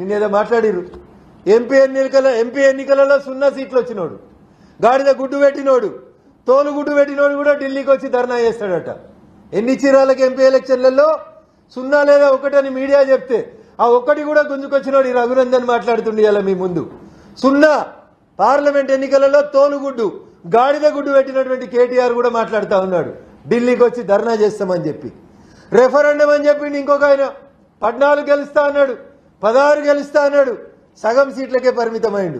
నిన్నేదో మాట్లాడిరు ఎంపీ ఎన్నికలలో 0 సీట్లు వచ్చినోడు, గాడిద గుడ్డు పెట్టినోడు, తోలు గుడ్డు పెట్టినోడు కూడా ఢిల్లీకి వచ్చి ధర్నా చేస్తాడట. ఎన్ని చీరాలకు ఎంపీ ఎలక్షన్లలో 0 లేదా 1 అని మీడియా చెప్తే ఆ 1 కూడా గుంజుకొచ్చినోడు ఈ రఘునందన్ మాట్లాడుతుండే ఇలా మీ ముందు. 0 పార్లమెంట్ ఎన్నికలలో తోలుగుడ్డు గాడిద గుడ్డు పెట్టినటువంటి కేటీఆర్ కూడా మాట్లాడుతూ ఉన్నాడు ఢిల్లీకి వచ్చి ధర్నా చేస్తామని చెప్పి. రెఫరెండం అని చెప్పిండి ఇంకొక ఆయన 14 గెలుస్తా అన్నాడు, 16 గెలుస్తా అన్నాడు, సగం సీట్లకే పరిమితమైండు.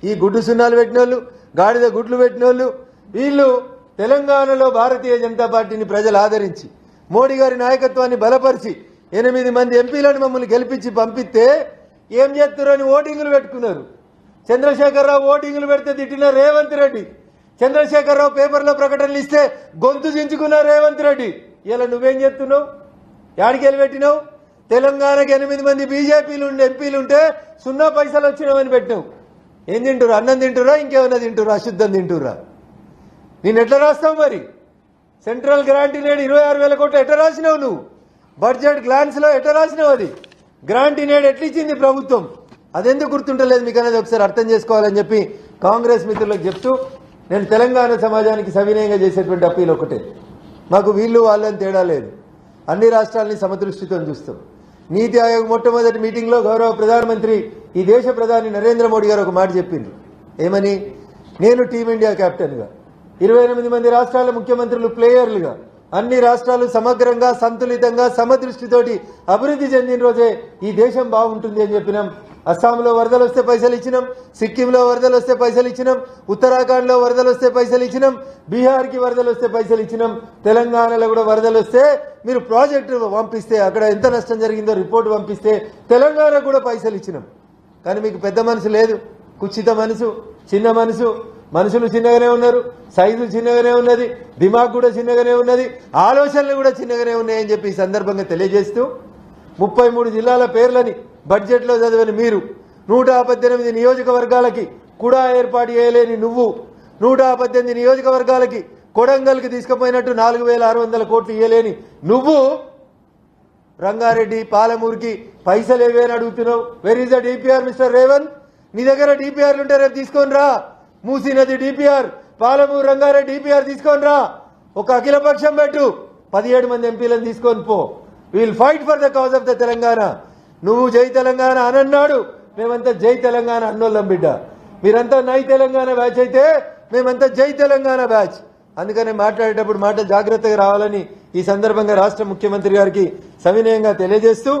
ఈ గుడ్డు సున్నాలు పెట్టినోళ్ళు, గాడిద గుడ్లు పెట్టినోళ్ళు వీళ్ళు తెలంగాణలో భారతీయ జనతా పార్టీని ప్రజలు ఆదరించి మోడీ గారి నాయకత్వాన్ని బలపరిచి 8 మంది ఎంపీలను మమ్మల్ని గెలిపించి పంపిస్తే ఏం చేస్తారని ఓటింగులు పెట్టుకున్నారు. చంద్రశేఖరరావు ఓటింగులు పెడితే తిట్టిన రేవంత్ రెడ్డి, చంద్రశేఖరరావు పేపర్లో ప్రకటనలు ఇస్తే గొంతు చించుకున్న రేవంత్ రెడ్డి. ఇలా నువ్వేం చేస్తున్నావు? యాడికెళ్ళి పెట్టినావు? తెలంగాణకి 8 మంది బీజేపీలు ఎంపీలు ఉంటే 0 పైసలు వచ్చినామని పెట్టినావు. ఏం తింటురా? అన్నం తింటురా, ఇంకేమన్నా తింటురా? అశుద్ధం తింటురా? నేను ఎట్లా రాస్తావు మరి? సెంట్రల్ గ్రాంట్ నేడు 26,000 కోట్లు ఎట్లా రాసినావు నువ్వు? బడ్జెట్ గ్లాన్స్ లో ఎట్లా రాసినావు? అది గ్రాంట్ నేడు ఎట్లా ఇచ్చింది ప్రభుత్వం? అదెందుకు గుర్తుంటలేదు మీకు అనేది ఒకసారి అర్థం చేసుకోవాలని చెప్పి కాంగ్రెస్ మిత్రులకు చెప్తూ నేను తెలంగాణ సమాజానికి సవినయంగా చేసేటువంటి అప్పీల్ ఒకటే, మాకు వీళ్ళు వాళ్ళని తేడా లేదు, అన్ని రాష్ట్రాలని సమదృష్టితో చూస్తాం. నీతి ఆయోగ్ మొట్టమొదటి మీటింగ్లో గౌరవ ప్రధానమంత్రి ఈ దేశ ప్రధాని నరేంద్ర మోడీ గారు ఒక మాట చెప్పింది. ఏమని? నేను టీమిండియా కెప్టెన్గా 28 మంది రాష్ట్రాల ముఖ్యమంత్రులు ప్లేయర్లుగా అన్ని రాష్ట్రాలు సమగ్రంగా సంతులితంగా సమదృష్టితోటి అభివృద్ధి చెందిన రోజే ఈ దేశం బాగుంటుంది అని చెప్పినాం. అస్సాంలో వరదలు వస్తే పైసలు ఇచ్చినాం, సిక్కింలో వరదలు వస్తే పైసలు ఇచ్చినాం, ఉత్తరాఖండ్లో వరదలు వస్తే పైసలు ఇచ్చినాం, బీహార్కి వరదలు వస్తే పైసలు ఇచ్చినాం, తెలంగాణలో కూడా వరదలు వస్తే మీరు ప్రాజెక్టు పంపిస్తే అక్కడ ఎంత నష్టం జరిగిందో రిపోర్టు పంపిస్తే తెలంగాణ కూడా పైసలు ఇచ్చినాం. కానీ మీకు పెద్ద మనసు లేదు, కుచిత మనసు, చిన్న మనసు. మనుషులు చిన్నగానే ఉన్నారు, సైజు చిన్నగానే ఉన్నది, దిమాగ్ కూడా చిన్నగానే ఉన్నది, ఆలోచనలు కూడా చిన్నగానే ఉన్నాయని చెప్పి ఈ సందర్భంగా తెలియజేస్తూ 33 జిల్లాల పేర్లని బడ్జెట్లో చదివని మీరు 118 నియోజకవర్గాలకి కూడా ఏర్పాటు చేయలేని నువ్వు 118 నియోజకవర్గాలకి కొడంగల్కి తీసుకుపోయినట్టు 4,600 కోట్లు ఇవ్వలేని నువ్వు రంగారెడ్డి పాలమూరుకి పైసలు ఏవేని అడుగుతున్నావు. Where is the DPR mister Revanth? నీ దగ్గర డిపిఆర్లు ఉంటే రేపు తీసుకొని రా. మూసీ నది డిపిఆర్, పాలమూరు రంగారెడ్డి డిపిఆర్ తీసుకొని రా. ఒక అఖిలపక్షం పెట్టు, 17 మంది ఎంపీలను తీసుకొని పో. Will fight for the cause of the Telangana. నువ్వు జై తెలంగాణ అనన్నాడు, మేమంతా జై తెలంగాణ అన్నోళ్ళం బిడ్డ. మీరంతా నై తెలంగాణ బ్యాచ్ అయితే మేమంతా జై తెలంగాణ బ్యాచ్. అందుకనే మాట్లాడేటప్పుడు మాట జాగ్రత్తగా రావాలని ఈ సందర్భంగా రాష్ట్ర ముఖ్యమంత్రి గారికి సవినయంగా తెలియజేస్తూ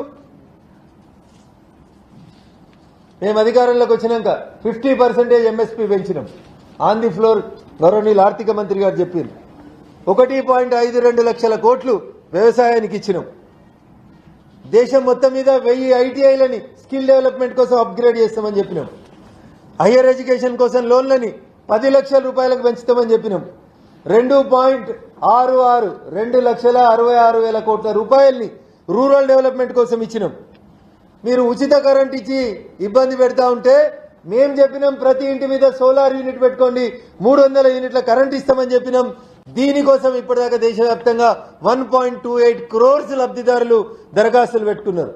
మేము అధికారంలోకి వచ్చినాక 50% ఎంఎస్పీ పెంచినాం. ఆన్ ది ఫ్లోర్ గౌరవనీయులు ఆర్థిక మంత్రి గారు చెప్పారు. 1.52 లక్షల కోట్లు వ్యవసాయానికి ఇచ్చినాం. దేశం మొత్తం మీద 1000 ఐటీఐలని స్కిల్ డెవలప్మెంట్ కోసం అప్గ్రేడ్ చేస్తామని చెప్పినాం. హయ్యర్ ఎడ్యుకేషన్ కోసం లోన్లని 10 లక్షల రూపాయలకు పెంచుతామని చెప్పినాం. 2.66 కోట్ల రూపాయల్ని రూరల్ డెవలప్మెంట్ కోసం ఇచ్చినాం. మీరు ఉచిత కరెంట్ ఇచ్చి ఇబ్బంది పెడతా ఉంటే మేం చెప్పినాం ప్రతి ఇంటి మీద సోలార్ యూనిట్ పెట్టుకోండి, 300 యూనిట్ల కరెంట్ ఇస్తామని చెప్పినాం. దీనికోసం ఇప్పటిదాకా దేశవ్యాప్తంగా 1.28 crores లబ్ధిదారులు దరఖాస్తులు పెట్టుకున్నారు.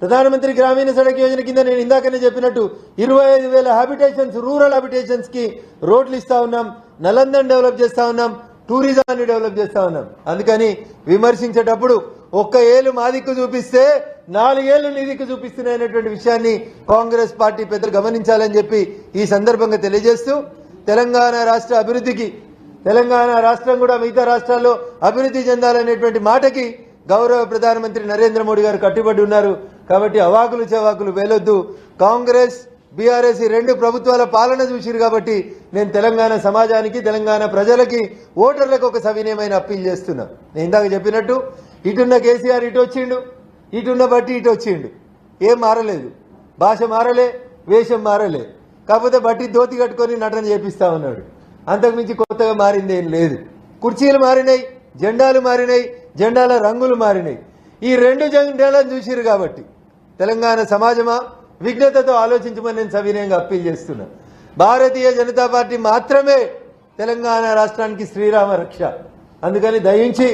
ప్రధానమంత్రి గ్రామీణ సడక్ యోజన కింద నేను ఇందాకనే చెప్పినట్టు 25,000 హ్యాబిటేషన్స్ రూరల్ హ్యాబిటేషన్స్ కి రోడ్లు ఇస్తా ఉన్నాం, నలందన్ డెవలప్ చేస్తా ఉన్నాం, టూరిజాన్ని డెవలప్ చేస్తా ఉన్నాం. అందుకని విమర్శించేటప్పుడు 1 ఏళ్ళు మా దిక్కు చూపిస్తే 4 ఏళ్లు నీ దిక్కు చూపిస్తున్నాయనేటువంటి విషయాన్ని కాంగ్రెస్ పార్టీ పెద్దలు గమనించాలని చెప్పి ఈ సందర్భంగా తెలియజేస్తూ తెలంగాణ రాష్ట్ర అభివృద్ధికి తెలంగాణ రాష్ట్రం కూడా మిగతా రాష్ట్రాల్లో అభివృద్ధి చెందాలనేటువంటి మాటకి గౌరవ ప్రధానమంత్రి నరేంద్ర మోడీ గారు కట్టుబడి ఉన్నారు. కాబట్టి అవాకులు చెవాకులు వేలొద్దు. కాంగ్రెస్ బీఆర్ఎస్ 2 ప్రభుత్వాల పాలన చూసిరు కాబట్టి నేను తెలంగాణ సమాజానికి తెలంగాణ ప్రజలకి ఓటర్లకు ఒక సవినయమైన అప్పీల్ చేస్తున్నా. నేను ఇందాక చెప్పినట్టు ఇటున్న కేసీఆర్ ఇటు వచ్చిండు, ఇటున్న బట్టి ఇటు వచ్చిండు, ఏం మారలేదు, భాష మారలే, వేషం మారలే, కాకపోతే బట్టి ధోతి కట్టుకొని నటన చేపిస్తా ఉన్నాడు. అంతకుమించి కొత్తగా మారింది ఏం లేదు. కుర్చీలు మారినాయి, జెండాలు మారినాయి, జెండాల రంగులు మారినాయి. ఈ 2 జెండాలను చూసిరు కాబట్టి తెలంగాణ సమాజమా విఘ్నతతో ఆలోచించమని నేను సవినయంగా అప్పీల్ చేస్తున్నా. భారతీయ జనతా పార్టీ మాత్రమే తెలంగాణ రాష్ట్రానికి శ్రీరామ రక్ష. అందుకని దయించి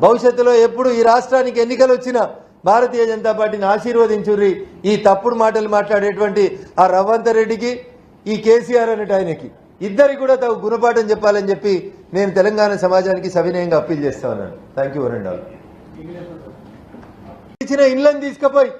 భవిష్యత్తులో ఎప్పుడు ఈ రాష్ట్రానికి ఎన్నికలు వచ్చినా భారతీయ జనతా పార్టీని ఆశీర్వదించుర్రి ఈ తప్పుడు మాటలు మాట్లాడేటువంటి ఆ రవంత్ రెడ్డికి ఈ కేసీఆర్ అనేటి ఆయనకి ఇద్దరికి కూడా తగు గుణపాఠం చెప్పాలని చెప్పి నేను తెలంగాణ సమాజానికి సవినయంగా అప్పీల్ చేస్తా ఉన్నాను. థ్యాంక్ యూ వరండాల్. ఇచ్చిన ఇళ్లను తీసుకుపోయి